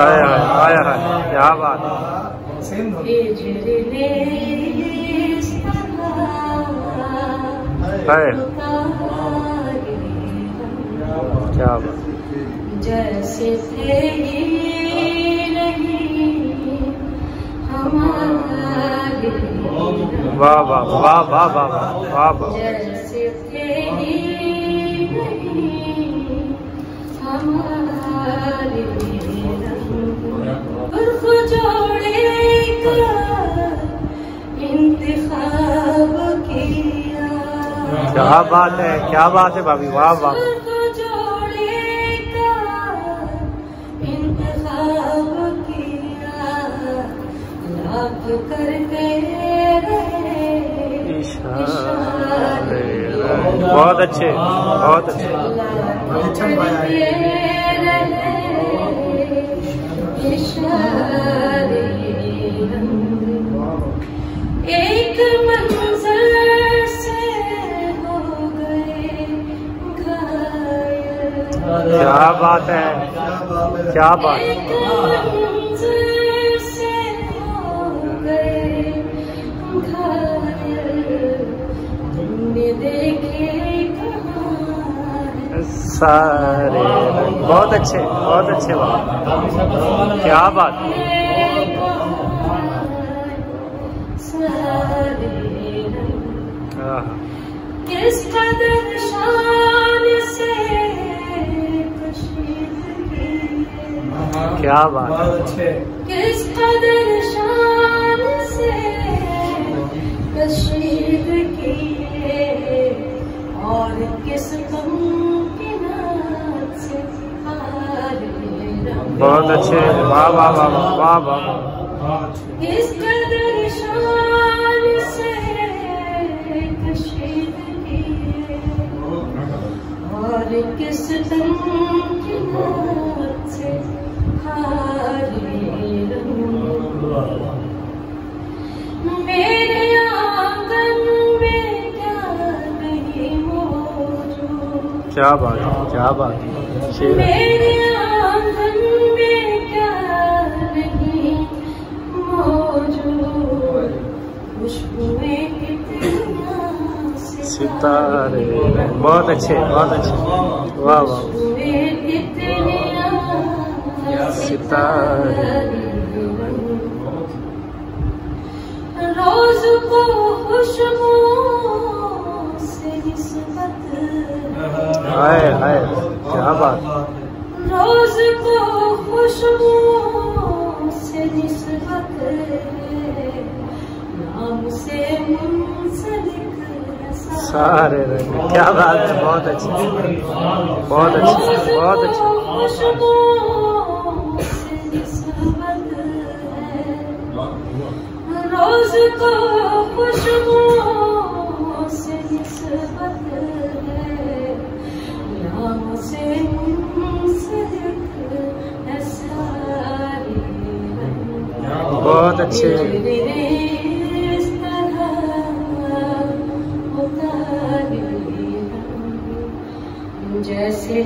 आया क्या बात है, क्या बात। जैसे थे हमारे, वाह वाह वाह वाह वाह वाह वाह। जैसे थे हमारे उर्फ जोड़े का इंतखाब किया। क्या बात है, क्या बात है भाभी, वाह वाह। करके इशारे, बहुत अच्छे, बहुत अच्छे। एक मंज़र से हो गए घायल। क्या बात है, क्या बात है। सारे बहुत अच्छे, बहुत अच्छे बात, क्या बात है। किस कदर शान से क्या बात है, किस कदर शान से कशीद किए और किस गम के नाद से बहुत अच्छे, वाह वाह वाह वाह वाह। किस कदर शान से कशीद किए और किस गम के नाद से मेरे आंगन में क्या नहीं मौजूद। क्या बात है, क्या बात है। मेरे आंगन में क्या नहीं मौजूद। खुशबुएं कितनी सितारे, बहुत अच्छे, बहुत अच्छे, वाह वाह। सितारे रोज को खुशबू से निस्बत, हाय हाय, क्या बात। रोज को खुशबू से निस्बत नाम से मुंसलिक सारे रंग, क्या बात है, बहुत अच्छे, बहुत अच्छे, बहुत अच्छे। खुशबू से निस्बत रोज को खुशबू से निस्बत है नाम से मुंसलिक है सारे बहुत अच्छे। इस तरह होता है जैसे